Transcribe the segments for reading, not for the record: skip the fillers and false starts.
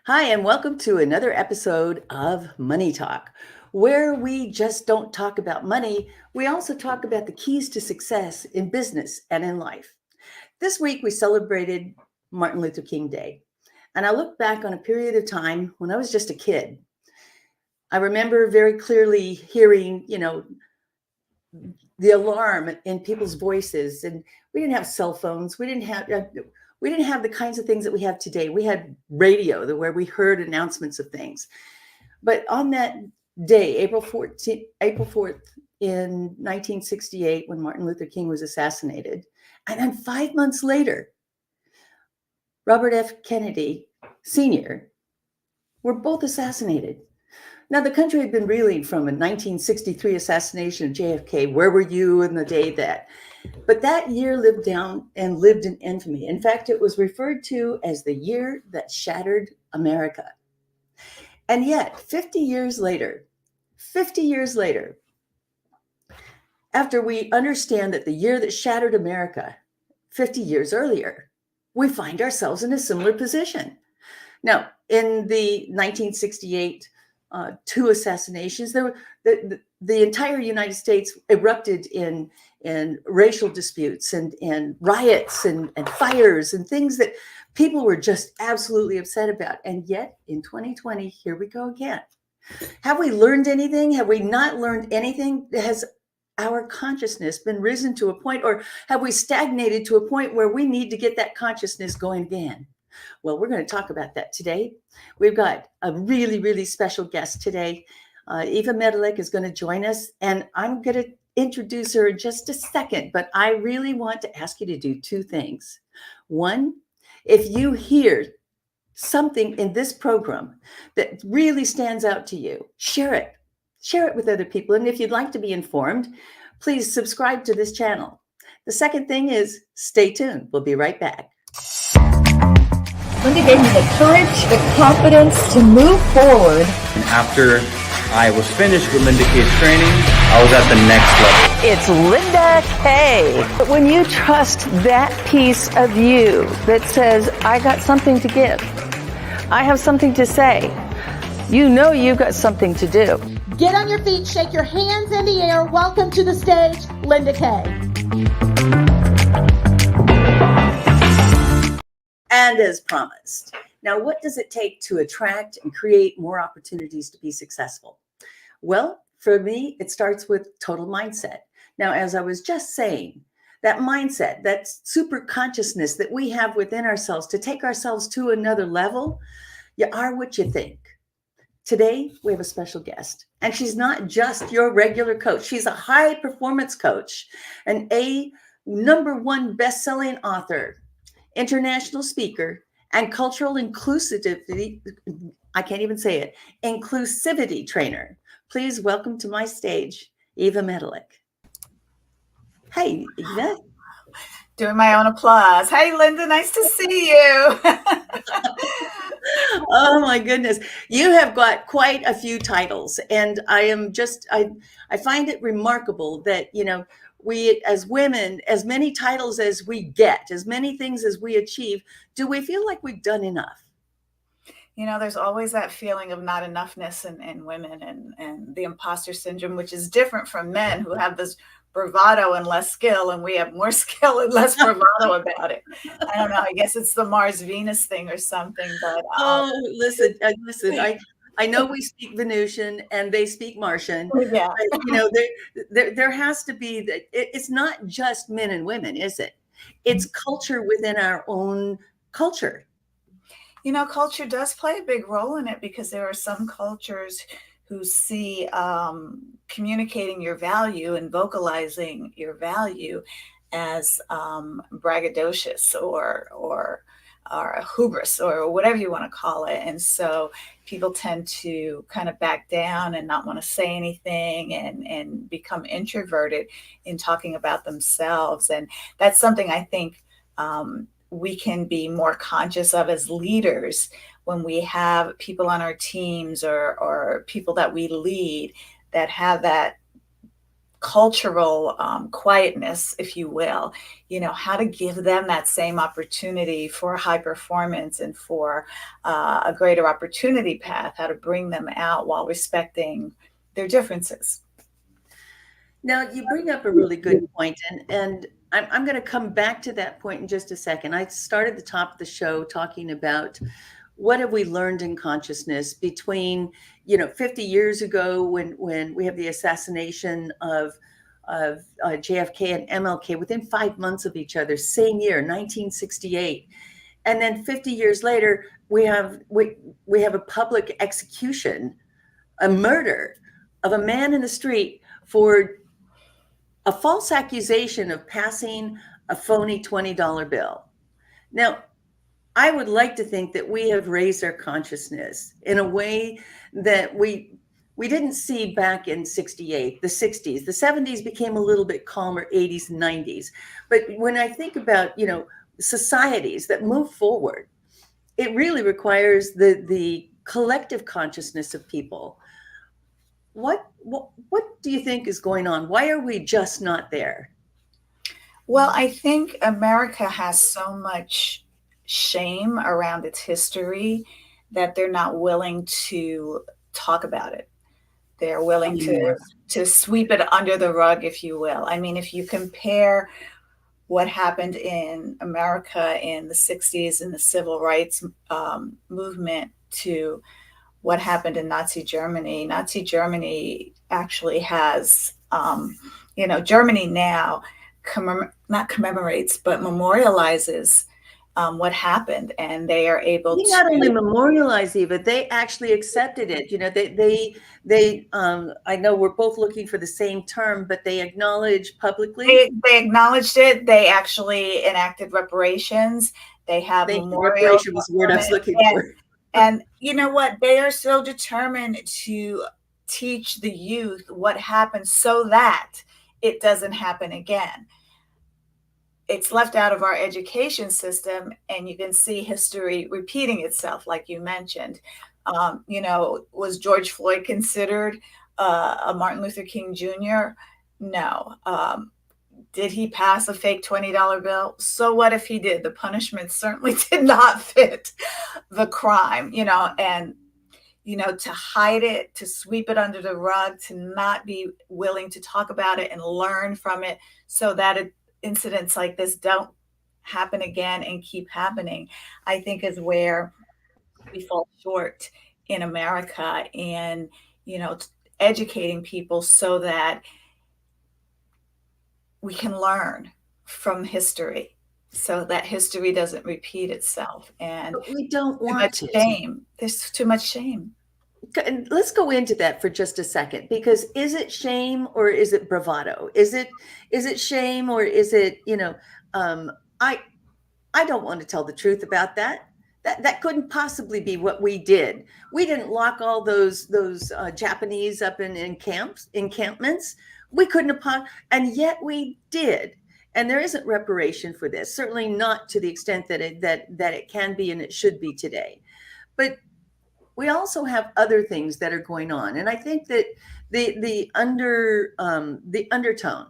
Hi, and welcome to another episode of Money Talk, where we just don't talk about money. We also talk about the keys to success in business and in life. This week, we celebrated Martin Luther King Day. And I look back on a period of time when I was just a kid. I remember very clearly hearing, the alarm in people's voices. And we didn't have cell phones. We didn't have the kinds of things that we have today. We had radio where we heard announcements of things. But on that day, April 4th in 1968, when Martin Luther King was assassinated, and then 5 months later, Robert F. Kennedy Sr. were both assassinated. Now, the country had been reeling from a 1963 assassination of JFK. Where were you in the day that? But that year lived in infamy. In fact, it was referred to as the year that shattered America. And yet, 50 years later, after we understand that the year that shattered America, 50 years earlier, we find ourselves in a similar position. Now, in the 1968 two assassinations, the entire United States erupted in racial disputes and riots and fires and things that people were just absolutely upset about. And yet in 2020, here we go again. Have we learned anything? Have we not learned anything? Has our consciousness been risen to a point, or have we stagnated to a point where we need to get that consciousness going again? Well, we're going to talk about that today. We've got a really, really special guest today. Eva Medilek is going to join us, and I'm going to introduce her in just a second, but I really want to ask you to do two things. One, if you hear something in this program that really stands out to you, share it. Share it with other people. And if you'd like to be informed, please subscribe to this channel. The second thing is stay tuned. We'll be right back. Linda gave me the courage, the confidence to move forward. And after I was finished with Linda K's training, I was at the next level. It's Linda K. But when you trust that piece of you that says, I got something to give, I have something to say, you know you've got something to do. Get on your feet, shake your hands in the air. Welcome to the stage, Linda K. And as promised. Now, what does it take to attract and create more opportunities to be successful? Well, for me, it starts with total mindset. Now, as I was just saying, that mindset, that super consciousness that we have within ourselves to take ourselves to another level, you are what you think. Today, we have a special guest, and she's not just your regular coach. She's a high performance coach, an #1 best-selling author, international speaker, and cultural inclusivity, I can't even say it, inclusivity trainer. Please welcome to my stage, Eva Medilek. Hey, Eva. Doing my own applause. Hey, Linda, nice to see you. Oh my goodness. You have got quite a few titles, and I find it remarkable that, we as women, as many titles as we get, as many things as we achieve, do we feel like we've done enough? There's always that feeling of not enoughness in women and the imposter syndrome, which is different from men who have this bravado and less skill, and we have more skill and less bravado about it. I don't know. I guess it's the Mars Venus thing or something. But listen. I know we speak Venusian and they speak Martian. Yeah. But, there has to be that. It's not just men and women, is it? It's culture within our own culture. Culture does play a big role in it, because there are some cultures who see communicating your value and vocalizing your value as braggadocious or hubris, or whatever you want to call it. And so people tend to kind of back down and not want to say anything and become introverted in talking about themselves. And that's something I think we can be more conscious of as leaders when we have people on our teams or people that we lead that have that cultural quietness, if you will, how to give them that same opportunity for high performance and for a greater opportunity path, how to bring them out while respecting their differences. Now, you bring up a really good point, and I'm going to come back to that point in just a second. I started the top of the show talking about what have we learned in consciousness between 50 years ago when we have the assassination of JFK and MLK within 5 months of each other, same year, 1968, and then 50 years later we have a public execution, a murder of a man in the street for a false accusation of passing a phony $20 bill. Now, I would like to think that we have raised our consciousness in a way that we didn't see back in 68, the 60s. The 70s became a little bit calmer, 80s and 90s. But when I think about, societies that move forward, it really requires the collective consciousness of people. What do you think is going on? Why are we just not there? Well, I think America has so much shame around its history that they're not willing to talk about it. They're willing to sweep it under the rug, if you will. I mean, if you compare what happened in America in the 60s in the civil rights movement to what happened in Nazi Germany actually has, Germany now not commemorates, but memorializes what happened, and they are able to not only memorialize, Eva, they actually accepted it. They I know we're both looking for the same term, but they acknowledge publicly. They acknowledged it. They actually enacted reparations. They have memorials. Reparation was the word I was looking for. And you know what? They are so determined to teach the youth what happened so that it doesn't happen again. It's left out of our education system, and you can see history repeating itself, like you mentioned. Was George Floyd considered a Martin Luther King Jr.? No. Did he pass a fake $20 bill? So what if he did? The punishment certainly did not fit the crime, and to hide it, to sweep it under the rug, to not be willing to talk about it and learn from it so that incidents like this don't happen again and keep happening, I think is where we fall short in America, and educating people so that we can learn from history so that history doesn't repeat itself. And but we don't want to. Shame. There's too much shame. And let's go into that for just a second, because is it shame or is it bravado? Is it shame or is it, I don't want to tell the truth about that. That couldn't possibly be what we did. We didn't lock all those Japanese up in encampments. We couldn't have, and yet we did. And there isn't reparation for this. Certainly not to the extent that it can be and it should be today. But we also have other things that are going on, and I think that the undertone,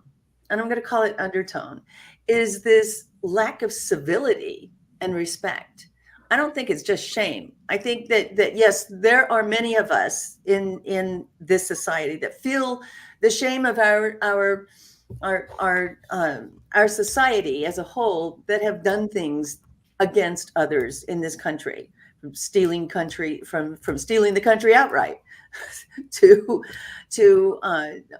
and I'm going to call it undertone, is this lack of civility and respect. I don't think it's just shame. I think that yes, there are many of us in this society that feel the shame of our society as a whole, that have done things against others in this country, from stealing the country outright to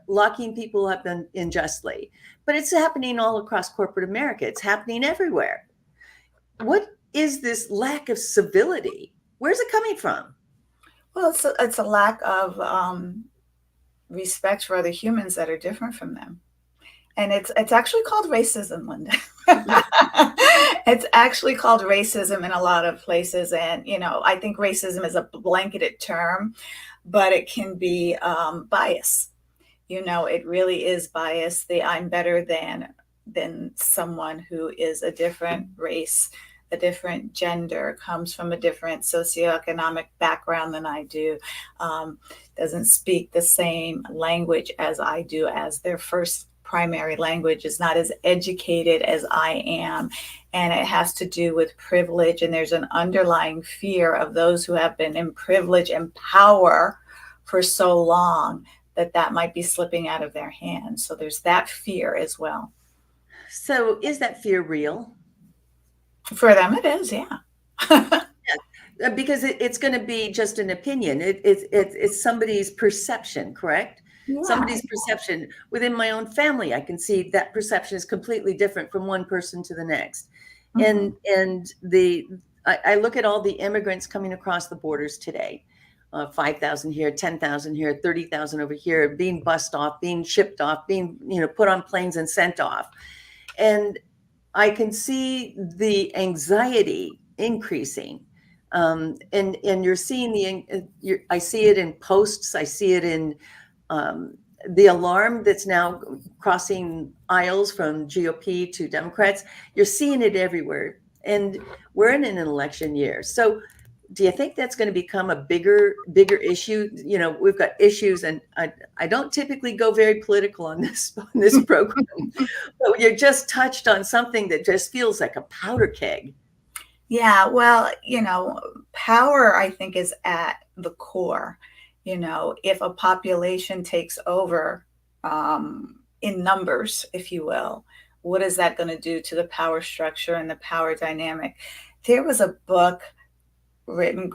locking people up unjustly. But it's happening all across corporate America. It's happening everywhere. What is this lack of civility? Where's it coming from? Well, it's a lack of respect for other humans that are different from them. And it's actually called racism, Linda. It's actually called racism in a lot of places. And, I think racism is a blanketed term, but it can be bias. It really is bias. I'm better than someone who is a different race a different gender, comes from a different socioeconomic background than I do, doesn't speak the same language as I do, as their first primary language, is not as educated as I am. And it has to do with privilege. And there's an underlying fear of those who have been in privilege and power for so long that that might be slipping out of their hands. So there's that fear as well. So is that fear real? For them, it is, yeah. Because it's going to be just an opinion. It's somebody's perception, correct? Yeah. Somebody's perception. Within my own family, I can see that perception is completely different from one person to the next. Mhm. And I look at all the immigrants coming across the borders today. 5,000 here, 10,000 here, 30,000 over here, being bussed off, being shipped off, being put on planes and sent off. And I can see the anxiety increasing. And you're seeing I see it in posts. I see it in the alarm that's now crossing aisles from GOP to Democrats. You're seeing it everywhere. And we're in an election year. So do you think that's going to become a bigger issue? We've got issues, and I don't typically go very political on this program, but you just touched on something that just feels like a powder keg. Yeah, well, power, I think, is at the core. If a population takes over in numbers, if you will, what is that going to do to the power structure and the power dynamic? There was a book written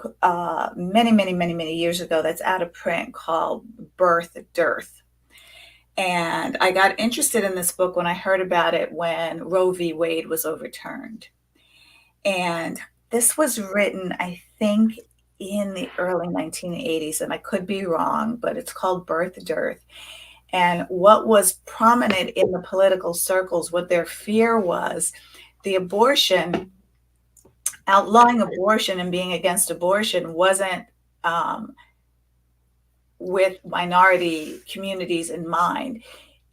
many years ago that's out of print called Birth Dearth. And I got interested in this book when I heard about it when Roe v. Wade was overturned. And this was written, I think, in the early 1980s, and I could be wrong, but it's called Birth Dearth. And what was prominent in the political circles, what their fear was, the abortion, outlawing abortion and being against abortion wasn't with minority communities in mind.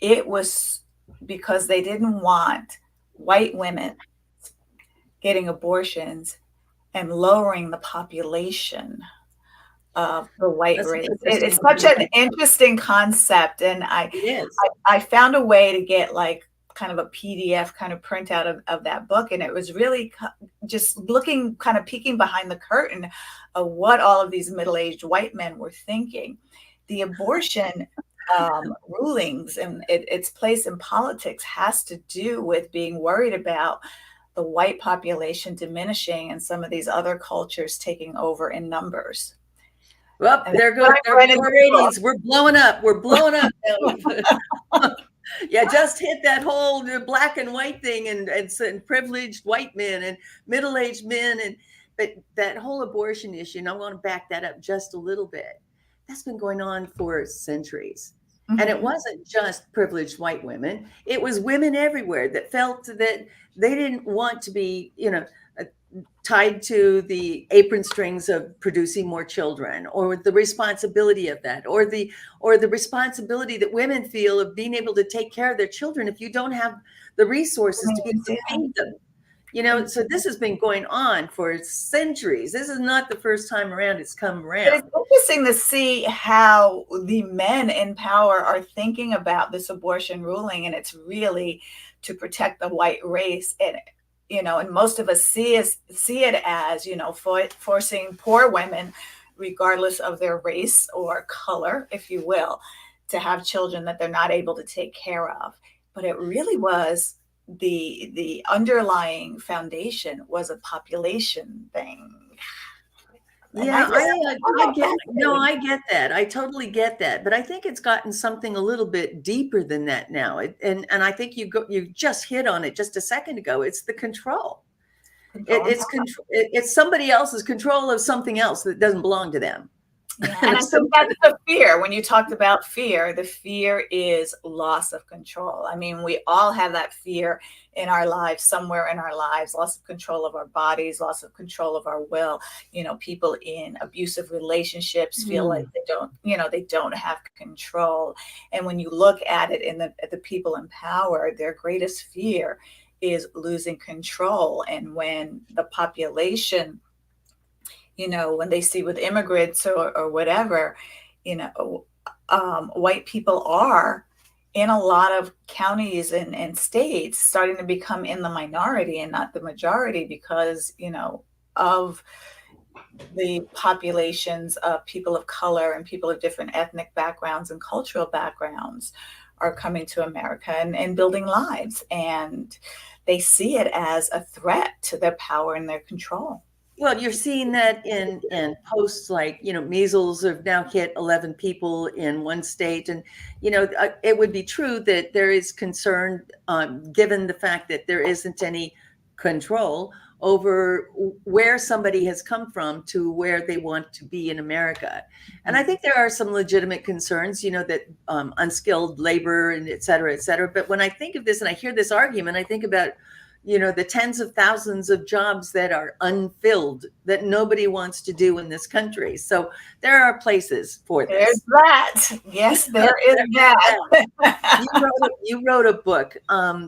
It was because they didn't want white women getting abortions and lowering the population of the white race. It's such an interesting concept. And I found a way to get like kind of a PDF kind of printout of that book. And it was really just looking, kind of peeking behind the curtain of what all of these middle-aged white men were thinking. The abortion rulings and its place in politics has to do with being worried about the white population diminishing and some of these other cultures taking over in numbers. Well, there goes our ratings. We're blowing up. We're blowing up. Yeah, just hit that whole black and white thing and privileged white men and middle-aged men. But that whole abortion issue, and I want to back that up just a little bit. That's been going on for centuries. Mm-hmm. And it wasn't just privileged white women. It was women everywhere that felt that they didn't want to be, tied to the apron strings of producing more children, or the responsibility of that, or the responsibility that women feel of being able to take care of their children if you don't have the resources to be able to feed them. So this has been going on for centuries. This is not the first time around it's come around. But it's interesting to see how the men in power are thinking about this abortion ruling, and it's really to protect the white race. And most of us see it as, forcing poor women, regardless of their race or color, if you will, to have children that they're not able to take care of. But it really was the underlying foundation was a population thing. Yeah, I get that. I totally get that. But I think it's gotten something a little bit deeper than that now. And I think you just hit on it just a second ago. It's the control. It's control. It's somebody else's control of something else that doesn't belong to them. Yeah, and I think that's the fear. When you talked about fear, the fear is loss of control. I mean, we all have that fear in our lives, somewhere in our lives, loss of control of our bodies, loss of control of our will. People in abusive relationships feel like they don't have control. And when you look at it in the people in power, their greatest fear is losing control. And when the population, when they see with immigrants or whatever, white people are in a lot of counties and states starting to become in the minority and not the majority because, of the populations of people of color and people of different ethnic backgrounds and cultural backgrounds are coming to America and building lives. And they see it as a threat to their power and their control. Well, you're seeing that in posts like, measles have now hit 11 people in one state. And, it would be true that there is concern, given the fact that there isn't any control over where somebody has come from to where they want to be in America. And I think there are some legitimate concerns, that unskilled labor and et cetera, et cetera. But when I think of this and I hear this argument, I think about the tens of thousands of jobs that are unfilled that nobody wants to do in this country. So there are places for this. There's that. Yes, there is that. You wrote a book.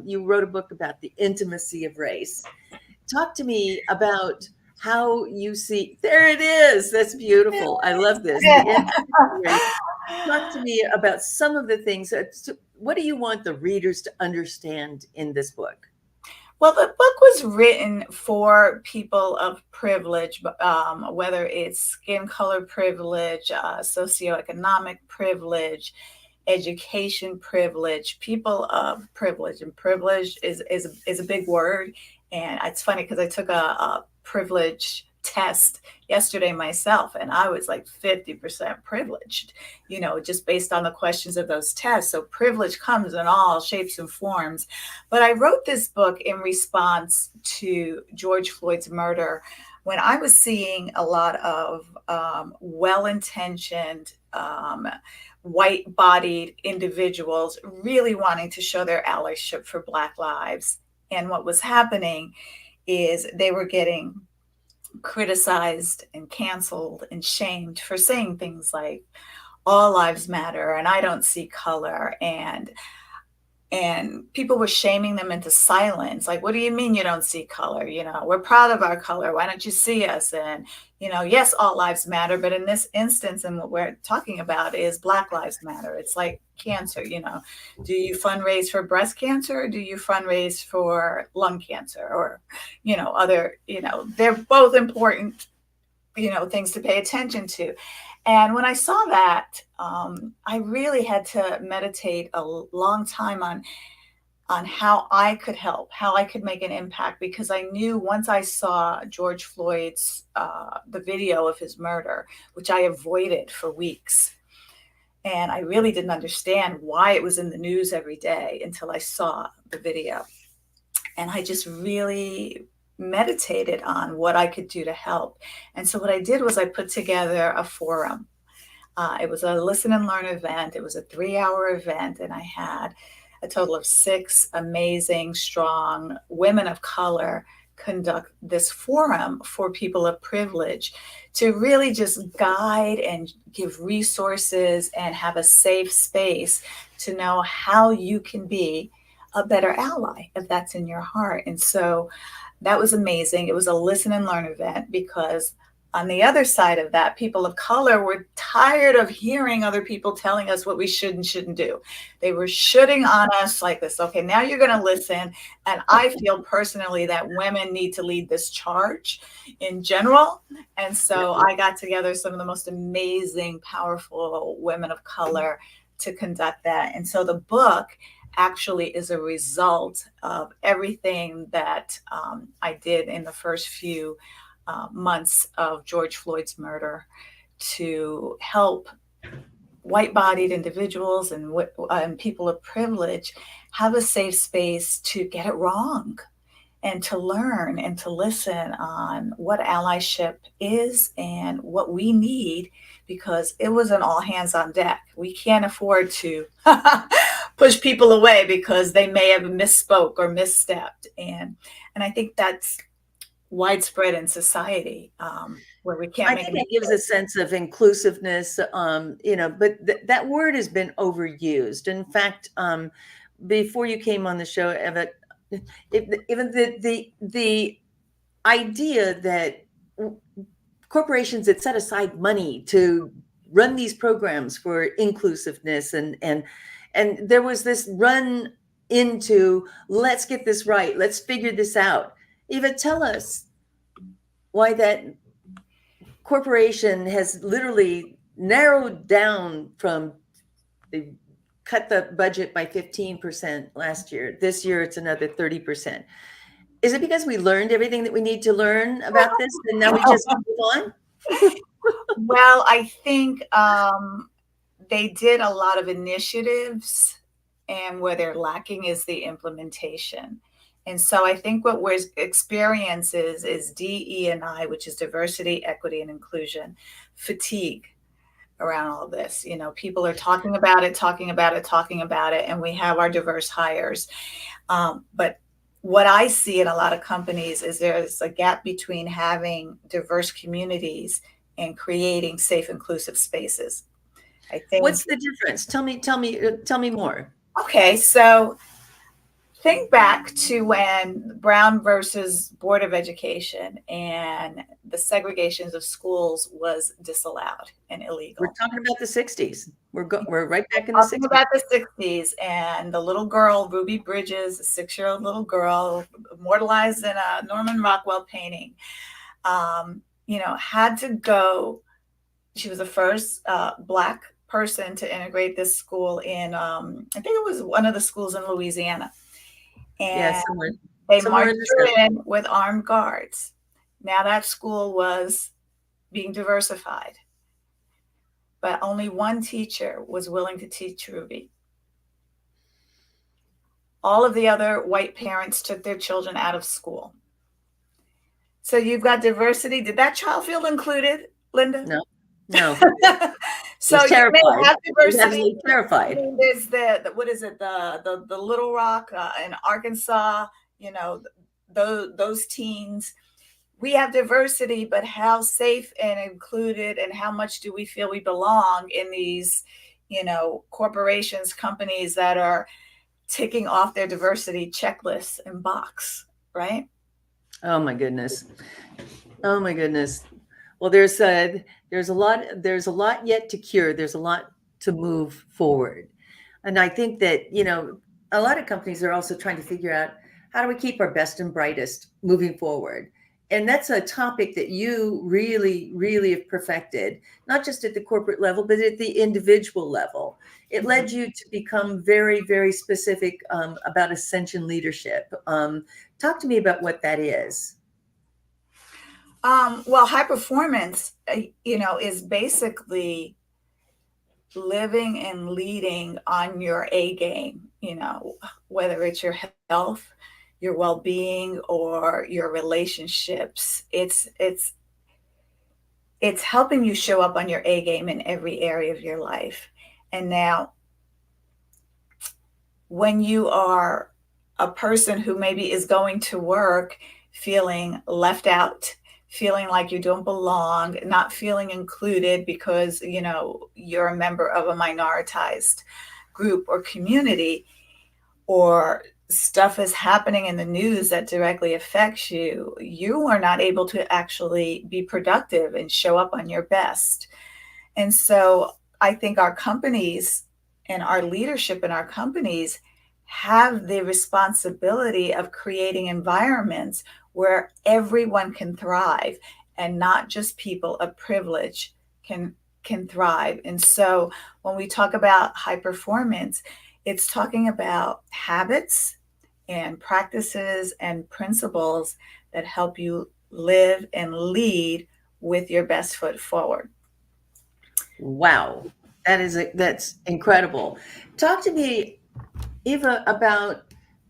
You wrote a book about the intimacy of race. Talk to me about how you see. There it is. That's beautiful. I love this. The intimacy of race. Talk to me about some of the things. What do you want the readers to understand in this book? Well, the book was written for people of privilege, whether it's skin color privilege, socioeconomic privilege, education privilege, people of privilege. And privilege is a big word. And it's funny because I took a privilege test yesterday myself, and I was like 50% privileged, just based on the questions of those tests. So privilege comes in all shapes and forms. But I wrote this book in response to George Floyd's murder, when I was seeing a lot of well-intentioned, white-bodied individuals really wanting to show their allyship for Black lives. And what was happening is they were getting criticized and canceled and shamed for saying things like all lives matter and I don't see color, and people were shaming them into silence. Like, what do you mean you don't see color? We're proud of our color. Why don't you see us? And, yes, all lives matter. But in this instance, and what we're talking about is Black lives matter. It's like cancer, do you fundraise for breast cancer or do you fundraise for lung cancer or, other, they're both important, things to pay attention to. And when I saw that, I really had to meditate a long time on how I could help, how I could make an impact, because I knew once I saw George Floyd's, the video of his murder, which I avoided for weeks, and I really didn't understand why it was in the news every day until I saw the video. And I just really meditated on what I could do to help. And so what I did was I put together a forum. It was a listen and learn event. It was a 3-hour event, and I had a total of 6 amazing, strong women of color conduct this forum for people of privilege to really just guide and give resources and have a safe space to know how you can be a better ally if that's in your heart. And so that was amazing. It was a listen and learn event because on the other side of that, people of color were tired of hearing other people telling us what we should and shouldn't do. They were shooting on us like this. Okay, now you're going to listen. And I feel personally that women need to lead this charge in general. And so I got together some of the most amazing, powerful women of color to conduct that. And so the book actually is a result of everything that I did in the first few months of George Floyd's murder to help white-bodied individuals and people of privilege have a safe space to get it wrong and to learn and to listen on what allyship is and what we need, because it was an all hands on deck. We can't afford to push people away because they may have misspoke or misstepped. And I think that's widespread in society, where we can't. I think it gives a sense of inclusiveness, but that word has been overused. In fact, before you came on the show, Eva, Even the idea that corporations that set aside money to run these programs for inclusiveness and there was this run into, let's get this right, let's figure this out. Eva, tell us why that corporation has literally narrowed down from, they cut the budget by 15% last year. This year it's another 30%. Is it because we learned everything that we need to learn about this and now we just move on? Well, I think they did a lot of initiatives, and where they're lacking is the implementation. And so I think what we're experiencing is DE&I, which is diversity, equity, and inclusion, fatigue around all this. You know, people are talking about it, and we have our diverse hires. But what I see in a lot of companies is there's a gap between having diverse communities and creating safe, inclusive spaces. I think. What's the difference? Tell me more. Okay, so think back to when Brown versus Board of Education and the segregations of schools was disallowed and illegal. We're talking about the 60s. We're right back in the 60s. Talking about the 60s, and the little girl, Ruby Bridges, a 6-year-old little girl, immortalized in a Norman Rockwell painting, had to go. She was the first Black person to integrate this school in, I think it was one of the schools in Louisiana. And they marched her in with armed guards. Now that school was being diversified, but only one teacher was willing to teach Ruby. All of the other white parents took their children out of school. So you've got diversity. Did that child feel included, Linda? No. So you may have diversity. Terrified. I mean, there's the Little Rock in Arkansas. Those teens. We have diversity, but how safe and included, and how much do we feel we belong in these, corporations, companies that are ticking off their diversity checklists and box, right? Oh my goodness. Well, there's a lot yet to cure. There's a lot to move forward. And I think that, a lot of companies are also trying to figure out, how do we keep our best and brightest moving forward? And that's a topic that you really, really have perfected, not just at the corporate level, but at the individual level. It led you to become very, very specific about ascension leadership. Talk to me about what that is. Well, high performance, is basically living and leading on your A game, whether it's your health, your well-being, or your relationships. It's helping you show up on your A game in every area of your life. And now, when you are a person who maybe is going to work feeling left out, feeling like you don't belong, not feeling included because, you're a member of a minoritized group or community, or stuff is happening in the news that directly affects you, you are not able to actually be productive and show up on your best. And so I think our companies and our leadership in our companies have the responsibility of creating environments where everyone can thrive, and not just people of privilege can thrive. And so when we talk about high performance, it's talking about habits and practices and principles that help you live and lead with your best foot forward. Wow, that's incredible. Talk to me, Eva, about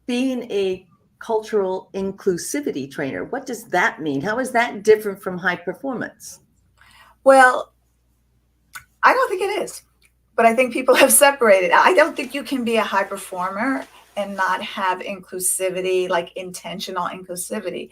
being a cultural inclusivity trainer. What does that mean? How is that different from high performance? Well, I don't think it is, but I think people have separated. I don't think you can be a high performer and not have inclusivity, like intentional inclusivity,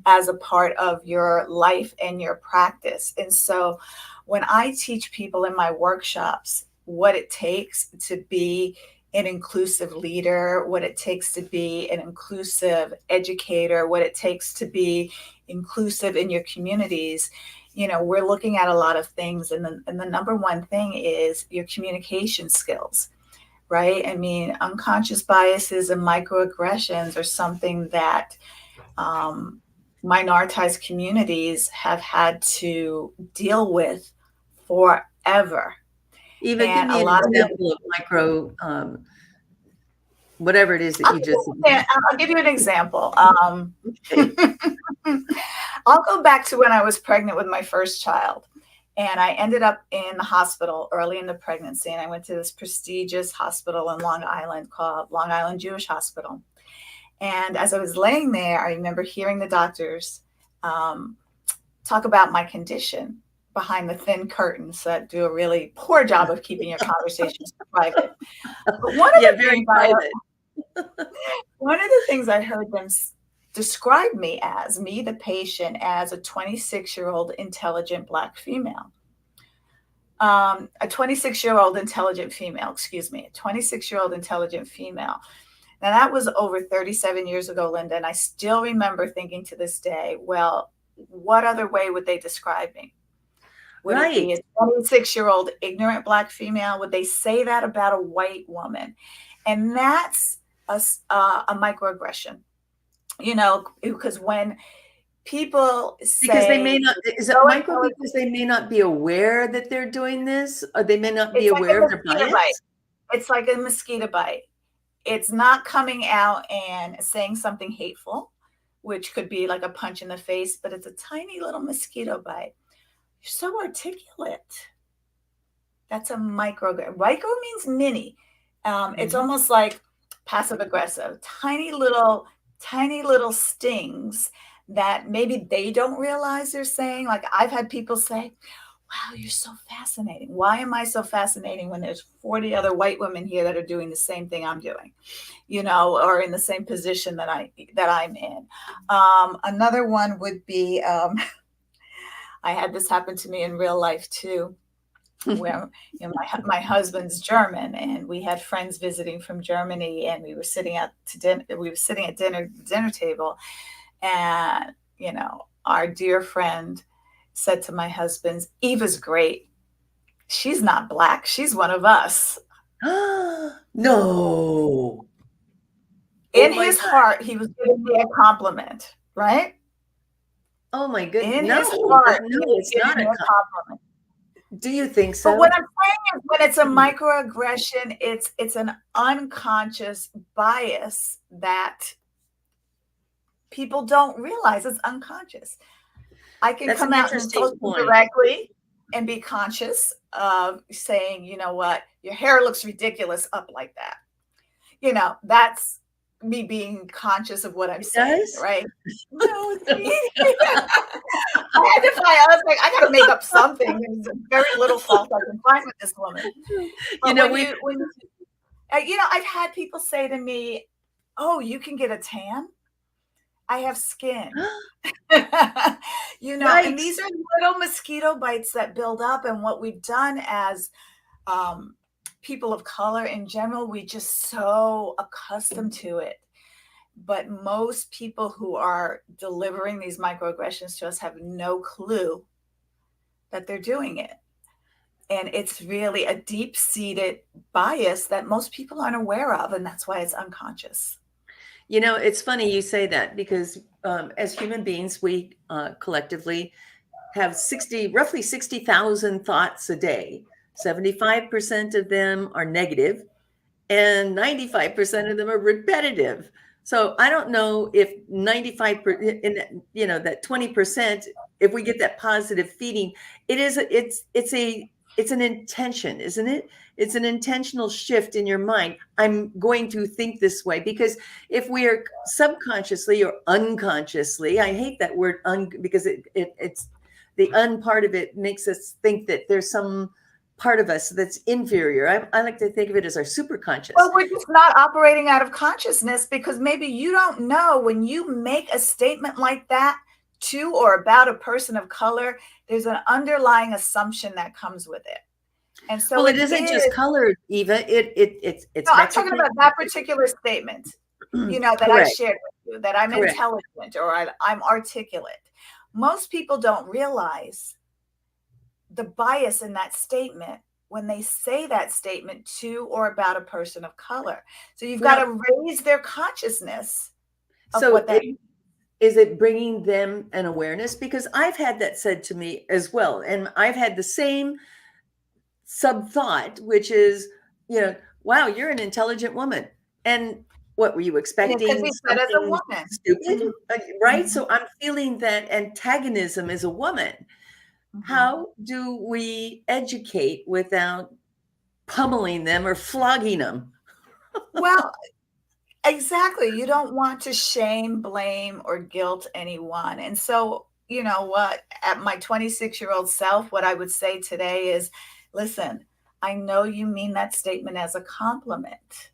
as a part of your life and your practice. And so when I teach people in my workshops what it takes to be an inclusive leader, what it takes to be an inclusive educator, what it takes to be inclusive in your communities, we're looking at a lot of things. And the number one thing is your communication skills, right? I mean, unconscious biases and microaggressions are something that minoritized communities have had to deal with forever. Eva, give And me a an lot of example of micro, whatever it is that you just. I'll give you an example. Okay. I'll go back to when I was pregnant with my first child. And I ended up in the hospital early in the pregnancy. And I went to this prestigious hospital in Long Island called Long Island Jewish Hospital. And as I was laying there, I remember hearing the doctors talk about my condition behind the thin curtains that do a really poor job of keeping your conversations private. But one of the things I heard them describe me as, the patient, as a 26-year-old intelligent Black female. A 26-year-old intelligent female, excuse me, a 26-year-old intelligent female. Now, that was over 37 years ago, Linda, and I still remember thinking to this day, well, what other way would they describe me? Would it be a 26-year-old ignorant Black female? Would they say that about a white woman? And that's a microaggression, because when people say, because they may not, is it micro because they may not be aware that they're doing this, or they may not be aware of their bias? It's like a mosquito bite. It's not coming out and saying something hateful, which could be like a punch in the face, but it's a tiny little mosquito bite. You're so articulate. That's a micro. Micro means mini. It's almost like passive aggressive, tiny little stings that maybe they don't realize they're saying. Like, I've had people say, wow, you're so fascinating. Why am I so fascinating when there's 40 other white women here that are doing the same thing I'm doing, or in the same position that I'm in. Another one would be, I had this happen to me in real life too, where my husband's German, and we had friends visiting from Germany, and we were sitting at dinner table, and our dear friend said to my husband, Eva's great. She's not Black. She's one of us. No. In his heart, he was giving me a compliment, right? Oh my goodness. In his heart, no, it's not a compliment. Do you think so? But what I'm saying is, when it's a microaggression, it's an unconscious bias that people don't realize. It's unconscious. I can come out and talk directly and be conscious of saying, you know what, your hair looks ridiculous up like that. That's me being conscious of what I'm saying, right? No, it's me. I was like, I got to make up something. There's very little fault I can find with this woman. But I've had people say to me, oh, you can get a tan? I have skin. Right. And these are little mosquito bites that build up. And what we've done as people of color in general, we just so accustomed to it. But most people who are delivering these microaggressions to us have no clue that they're doing it. And it's really a deep-seated bias that most people aren't aware of. And that's why it's unconscious. It's funny you say that, because as human beings, we collectively have roughly 60,000 thoughts a day. 75% of them are negative, and 95% of them are repetitive. So I don't know if 95%, that 20%, if we get that positive feeding, it's an intention, isn't it? It's an intentional shift in your mind. I'm going to think this way, because if we are subconsciously or unconsciously, I hate that word because it's the part of it makes us think that there's some part of us that's inferior. I like to think of it as our superconscious. Well, we're just not operating out of consciousness, because maybe you don't know, when you make a statement like that to or about a person of color, there's an underlying assumption that comes with it. And so Well, it it isn't just is. color, Eva. It's No, I'm talking Mexican. about that particular statement, that I Correct. shared with you, that I'm Correct. intelligent or I'm articulate. Most people don't realize the bias in that statement when they say that statement to or about a person of color. So you've got Now, to raise their consciousness of so what that. is it bringing them an awareness? Because I've had that said to me as well, and I've had the same sub thought, which is, wow, you're an intelligent woman. And what were you Because expecting? he said as a Something woman. stupid? Mhm, Right? mhm, So I'm feeling that antagonism as a woman. mhm. How do we educate without pummeling them or flogging them? Well, exactly. You don't want to shame, blame, or guilt anyone. And so, you know what, at my 26-year-old self, what I would say today is, listen, I know you mean that statement as a compliment,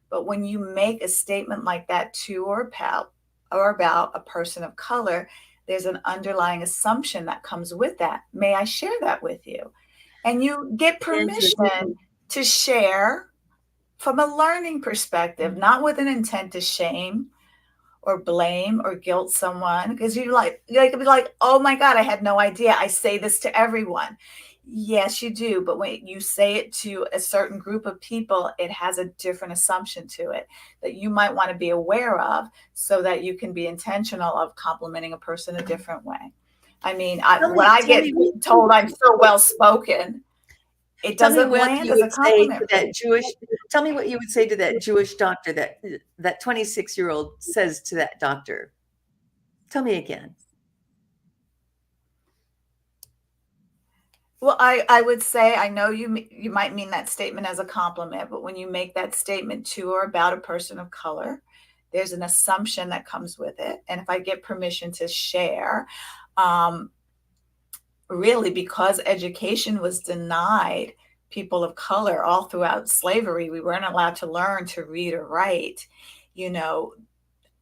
but when you make a statement like that to or about a person of color, there's an underlying assumption that comes with that. May I share that with you? And you get permission to share from a learning perspective, not with an intent to shame or blame or guilt someone, because you could be like, oh my God, I had no idea. I say this to everyone. Yes, you do. But when you say it to a certain group of people, it has a different assumption to it that you might want to be aware of so that you can be intentional of complimenting a person a different way. I mean, when I Tell get me, told I'm so well spoken, it tell me doesn't what land you as a would say compliment to for that me. Jewish. Tell me what you would say to that Jewish doctor that 26-year-old says to that doctor. Tell me again. Well, I would say I know you might mean that statement as a compliment, but when you make that statement to or about a person of color, there's an assumption that comes with it. And if I get permission to share, um, really because education was denied people of color all throughout slavery, we weren't allowed to learn to read or write. You know,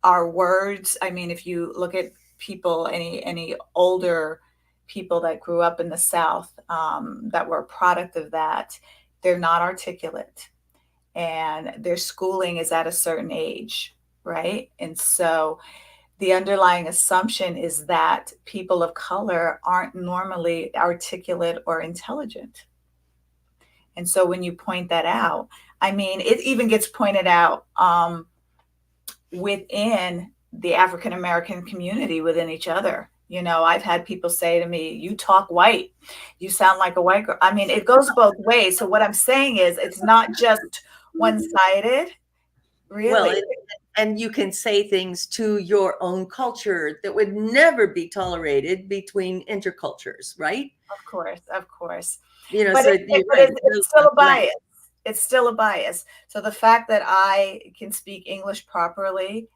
our words, I mean, if you look at people, any older people that grew up in the South, that were a product of that, they're not articulate and their schooling is at a certain age, right? And so the underlying assumption is that people of color aren't normally articulate or intelligent. And so when you point that out, I mean, it even gets pointed out within the African American community within each other. You know, I've had people say to me, you talk white, you sound like a white girl. I mean, it goes both ways. So what I'm saying is it's not just one-sided, Well, really. and you can say things to your own culture that would never be tolerated between intercultures, right? Of course, of course. So you're right. It It's goes still both a ways. bias. It's still a bias. So the fact that I can speak English properly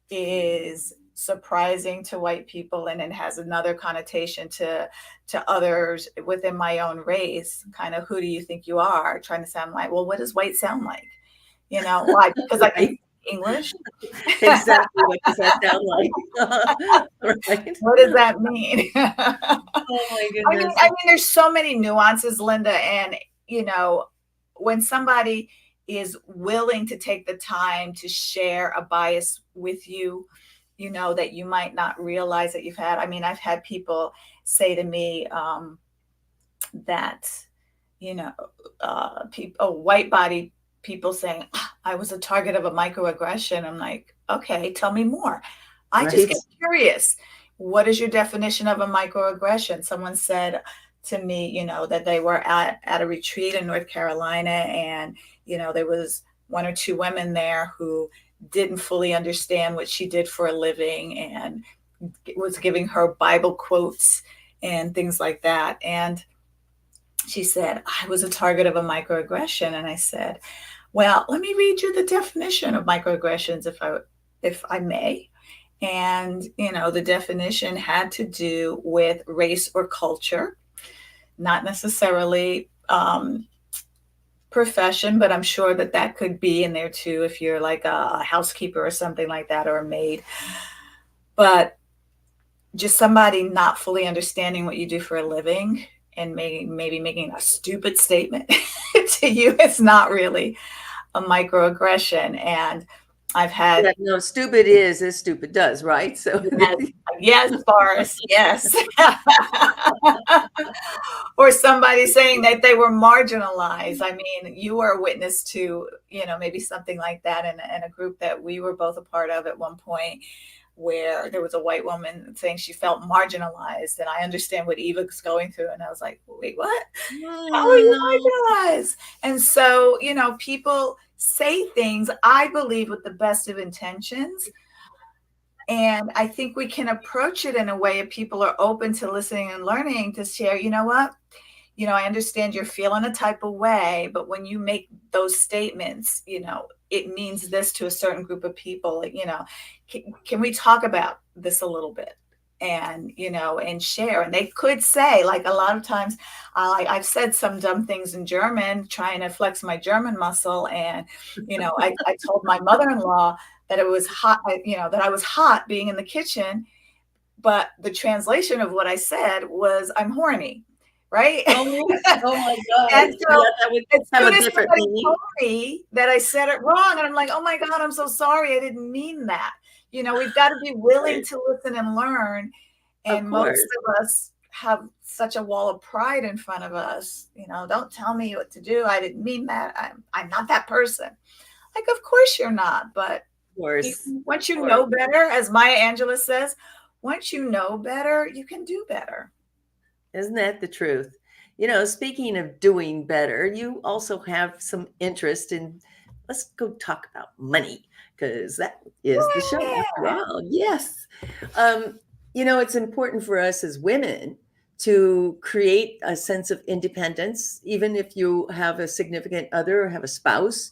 is surprising to white people, and it has another connotation to others within my own race. Kind of, who do you think you are? Trying to sound like, well, what does white sound like? You know, why? Because I can Right? speak English. Exactly. What does that sound like? Right? What does that mean? Oh my I mean, goodness. there's so many nuances, Linda, and you know, when somebody is willing to take the time to share a bias with you, you know, that you might not realize that you've had. I mean, I've had people say to me that, you know, white body people saying, "Ah, I was a target of a microaggression." I'm like, okay, tell me more. I just Right. get curious. What is your definition of a microaggression? Someone said to me, you know, that they were at a retreat in North Carolina, and, you know, there was one or two women there who didn't fully understand what she did for a living and was giving her Bible quotes and things like that. And she said, I was a target of a microaggression. And I said, well, let me read you the definition of microaggressions if I may. And, you know, the definition had to do with race or culture, not necessarily profession, but I'm sure that that could be in there too if you're like a housekeeper or something like that, or a maid. But just somebody not fully understanding what you do for a living and maybe making a stupid statement to you, it's not really a microaggression. And I've had Yeah, no, stupid is as stupid does, right? So yes, Boris, yes. Or somebody saying that they were marginalized. I mean, you were a witness to, maybe something like that in a group that we were both a part of at one point, where there was a white woman saying she felt marginalized. And I understand what Eva's going through. And I was like, wait, what? How are no. you marginalized? And so, people say things, I believe, with the best of intentions. And I think we can approach it in a way if people are open to listening and learning to share, you know what? I understand you're feeling a type of way, but when you make those statements, it means this to a certain group of people. Can we talk about this a little bit? And and share. And they could say, like, a lot of times I've said some dumb things in German trying to flex my German muscle. And I told my mother-in-law that it was hot, that I was hot being in the kitchen, but the translation of what I said was, I'm horny, right? Oh my God. And so Yeah, that would as have soon a as different somebody meaning. told me that I said it wrong, and I'm like, oh my God, I'm so sorry, I didn't mean that. We've got to be willing to listen and learn. Of And most course. of us have such a wall of pride in front of us. Don't tell me what to do. I didn't mean that. I'm not that person. Like, of course you're not. But Of course. once you know better, as Maya Angelou says, once you know better, you can do better. Isn't that the truth? Speaking of doing better, you also have some interest in, let's go talk about money, because that is the show after all. Yes. It's important for us as women to create a sense of independence, even if you have a significant other or have a spouse,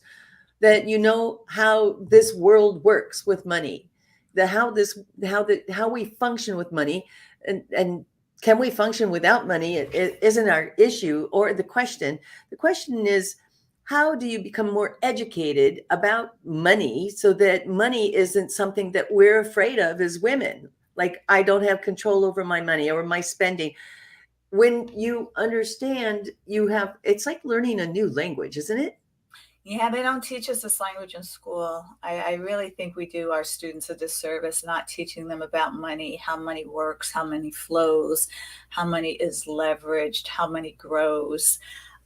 that you know how this world works with money, how we function with money, and can we function without money? It isn't our issue or the question. The question is, how do you become more educated about money so that money isn't something that we're afraid of as women? Like, I don't have control over my money or my spending. When you understand, it's like learning a new language, isn't it? Yeah, they don't teach us this language in school. I really think we do our students a disservice not teaching them about money, how money works, how money flows, how money is leveraged, how money grows.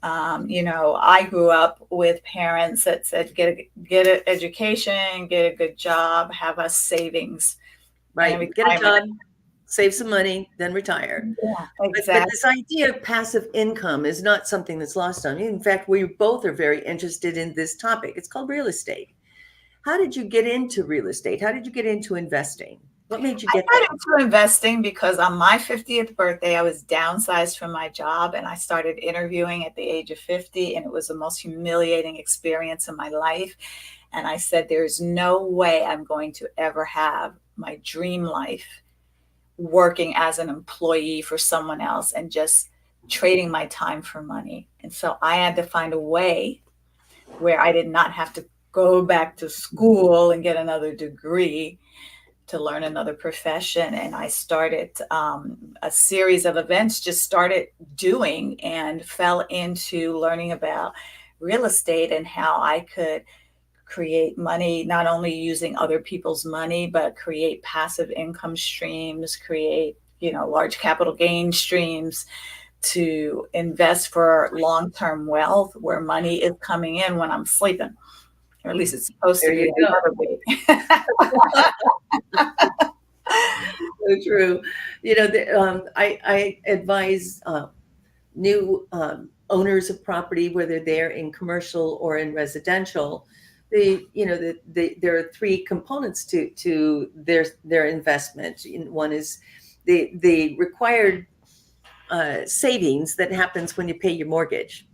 I grew up with parents that said, get an education, get a good job, have a savings. Right. Get a job, save some money, then retire. Yeah, But exactly. this idea of passive income is not something that's lost on me. In fact, we both are very interested in this topic. It's called real estate. How did you get into real estate? How did you get into investing? What made you I get got there? into investing because on my 50th birthday, I was downsized from my job and I started interviewing at the age of 50. And it was the most humiliating experience in my life. And I said, there's no way I'm going to ever have my dream life working as an employee for someone else and just trading my time for money. And so I had to find a way where I did not have to go back to school and get another degree to learn another profession. And I started a series of events, just started doing and fell into learning about real estate and how I could create money, not only using other people's money, but create passive income streams, create, large capital gain streams to invest for long-term wealth where money is coming in when I'm sleeping, or at least it's supposed There to be. you go. So true. I advise new owners of property, whether they're in commercial or in residential. There are three components to their investment. One is the required savings that happens when you pay your mortgage,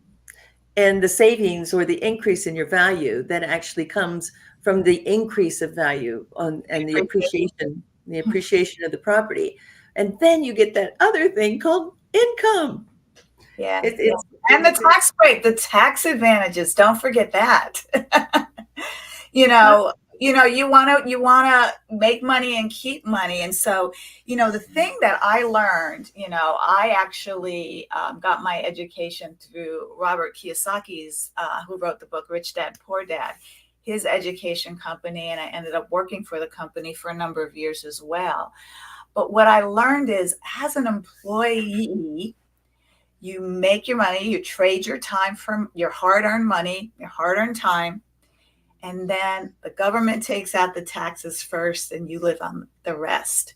and the savings or the increase in your value that actually comes from the increase of value and the appreciation of the property. And then you get that other thing called income. Yeah. And the tax break, the tax advantages. Don't forget that. you want to make money and keep money. And so, the thing that I learned, I actually got my education through Robert Kiyosaki's, who wrote the book Rich Dad Poor Dad, his education company, and I ended up working for the company for a number of years as well. But what I learned is, as an employee, you make your money, you trade your time for your hard-earned money, your hard-earned time, and then the government takes out the taxes first and you live on the rest.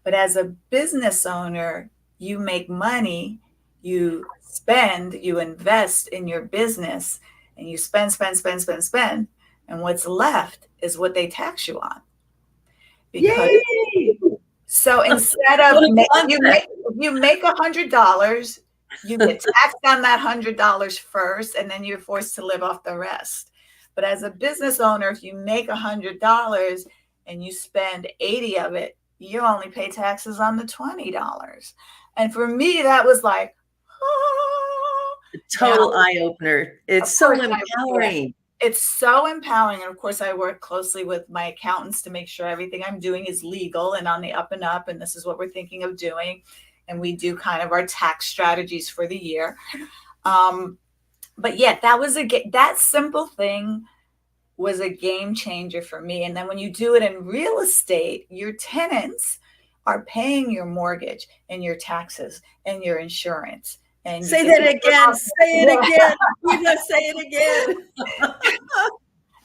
But as a business owner, you make money, you spend, you invest in your business, and you spend. And what's left is what they tax you on. Because Yay! so instead of you make $100, you get taxed on that $100 first, and then you're forced to live off the rest. But as a business owner, if you make $100 and you spend 80 of it, you only pay taxes on the $20. And for me, that was like, Total eye opener. It's so empowering. It's so empowering. And of course, I work closely with my accountants to make sure everything I'm doing is legal and on the up and up. And this is what we're thinking of doing. And we do kind of our tax strategies for the year. But yeah, that simple thing was a game changer for me. And then when you do it in real estate, your tenants are paying your mortgage and your taxes and your insurance. And say that again. Say it again. We must say it again.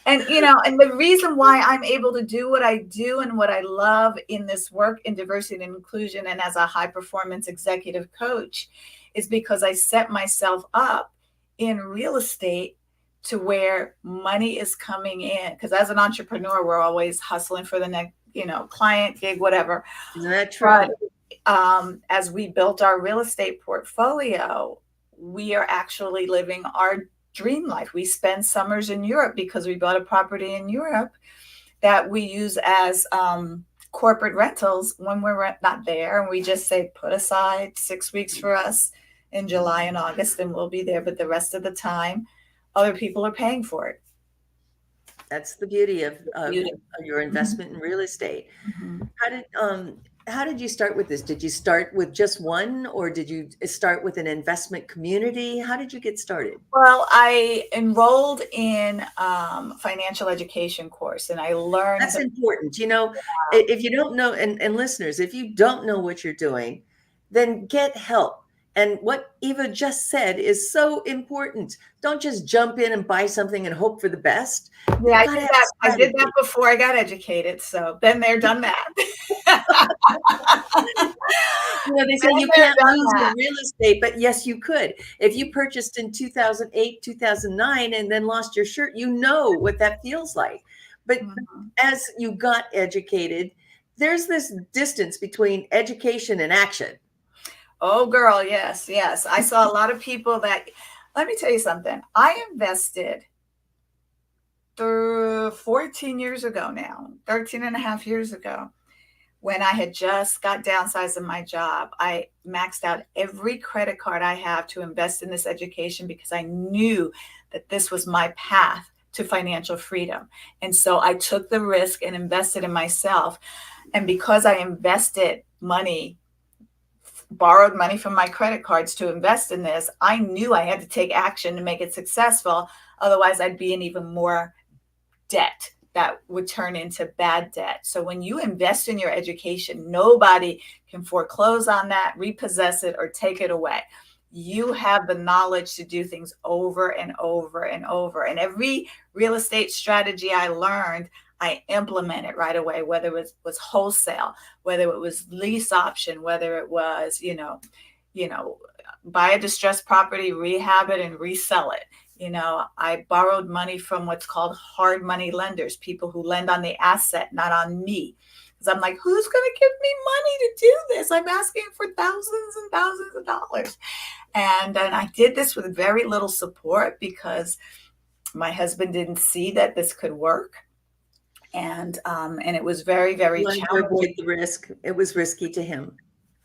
And, and the reason why I'm able to do what I do and what I love in this work in diversity and inclusion and as a high performance executive coach is because I set myself up in real estate to where money is coming in. Because as an entrepreneur, we're always hustling for the next, client, gig, whatever. Isn't that true? But as we built our real estate portfolio, we are actually living our dream life. We spend summers in Europe because we bought a property in Europe that we use as corporate rentals when we're not there. And we just say, put aside 6 weeks for us in July and August, and we'll be there. But the rest of the time, other people are paying for it. That's the beauty of your investment in real estate. Mm-hmm. How did you start with this? Did you start with just one, or did you start with an investment community? How did you get started? Well, I enrolled in financial education course, and I learned. That's important. If you don't know, and listeners, if you don't know what you're doing, then get help. And what Eva just said is so important. Don't just jump in and buy something and hope for the best. Yeah, I did that before I got educated. So been there, done that. They say you can't lose in real estate, but yes, you could. If you purchased in 2008, 2009, and then lost your shirt, you know what that feels like. But as you got educated, there's this distance between education and action. Oh, girl, yes. I saw a lot of people that, let me tell you something. I invested 14 years ago now, 13 and a half years ago, when I had just got downsized in my job. I maxed out every credit card I have to invest in this education because I knew that this was my path to financial freedom. And so I took the risk and invested in myself. And because I invested borrowed money from my credit cards to invest in this, I knew I had to take action to make it successful. Otherwise, I'd be in even more debt that would turn into bad debt. So when you invest in your education, nobody can foreclose on that, repossess it, or take it away. You have the knowledge to do things over and over and over. And every real estate strategy I learned, I implemented right away, whether it was wholesale, whether it was lease option, whether it was, buy a distressed property, rehab it, and resell it. I borrowed money from what's called hard money lenders, people who lend on the asset, not on me. Because I'm like, who's going to give me money to do this? I'm asking for thousands and thousands of dollars. And I did this with very little support because my husband didn't see that this could work. And it was very, very challenging. To avoid the risk. It was risky to him.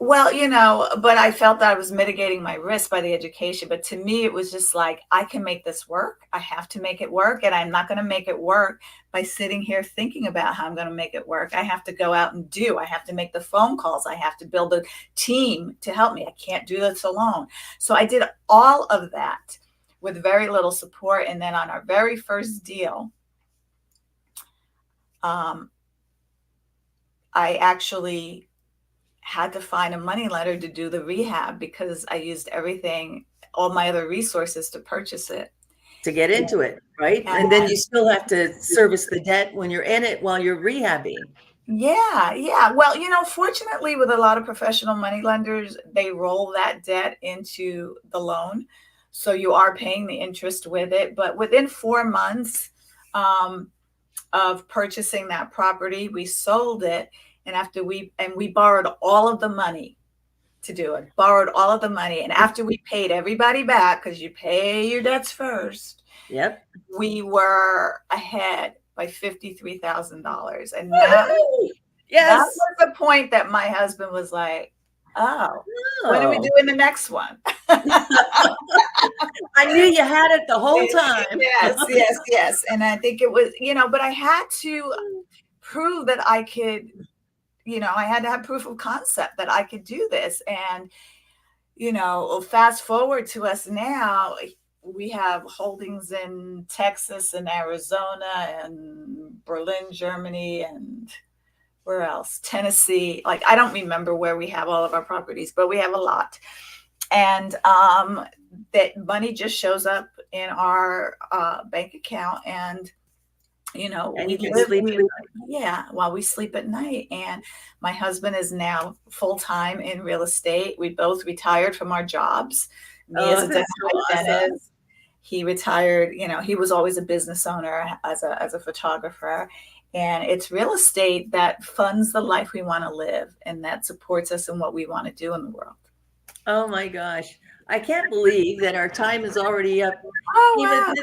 Well, but I felt that I was mitigating my risk by the education. But to me, it was just like, I can make this work. I have to make it work. And I'm not going to make it work by sitting here thinking about how I'm going to make it work. I have to go out and do. I have to make the phone calls. I have to build a team to help me. I can't do this alone. So I did all of that with very little support. And then on our very first deal, I actually had to find a money lender to do the rehab because I used everything, all my other resources to purchase it. To get into it, right? And then you still have to service the debt when you're in it while you're rehabbing. Yeah. Well, fortunately, with a lot of professional money lenders, they roll that debt into the loan. So you are paying the interest with it. But within 4 months of purchasing that property, we sold it. And we borrowed all of the money to do it, borrowed all of the money. And after we paid everybody back, because you pay your debts first. Yep. We were ahead by $53,000. And yes, that was the point that my husband was like, oh, when are we doing the next one? I knew you had it the whole time. Yes. And I think it was, but I had to prove that I could, I had to have proof of concept that I could do this. And, fast forward to us now, we have holdings in Texas and Arizona and Berlin, Germany, and where else? Tennessee. Like, I don't remember where we have all of our properties, but we have a lot. And that money just shows up in our bank account, and we live while we sleep at night. And my husband is now full-time in real estate. We both retired from our jobs. Me as a dental dentist. He retired, he was always a business owner as a photographer. And it's real estate that funds the life we want to live and that supports us in what we want to do in the world. Oh my gosh. I can't believe that our time is already up. Oh, wow.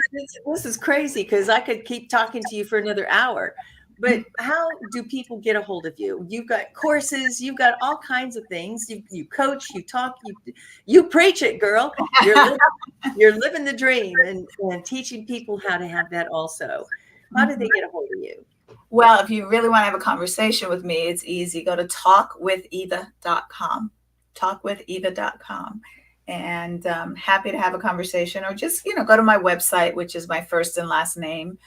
This is crazy because I could keep talking to you for another hour. But how do people get a hold of you? You've got courses, you've got all kinds of things. You coach, you talk, you preach it, girl. You're living the dream and teaching people how to have that also. How do they get a hold of you? Well, if you really want to have a conversation with me, it's easy. Go to talkwitheva.com, talkwitheva.com. And happy to have a conversation, or just, go to my website, which is my first and last name,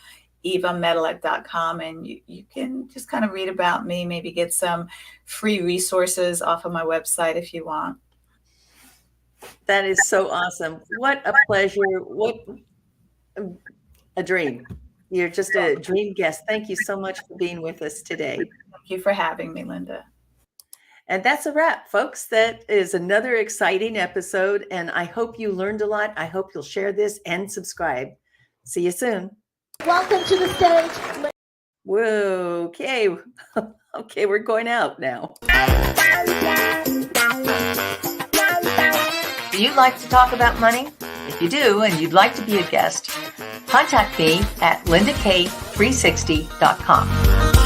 evamedilek.com. And you can just kind of read about me, maybe get some free resources off of my website if you want. That is so awesome. What a pleasure. What a dream. You're just a dream guest. Thank you so much for being with us today. Thank you for having me, Linda. And that's a wrap, folks. That is another exciting episode. And I hope you learned a lot. I hope you'll share this and subscribe. See you soon. Welcome to the stage. Whoa, okay. Okay, we're going out now. Do you like to talk about money? If you do and you'd like to be a guest, contact me at lindak360.com.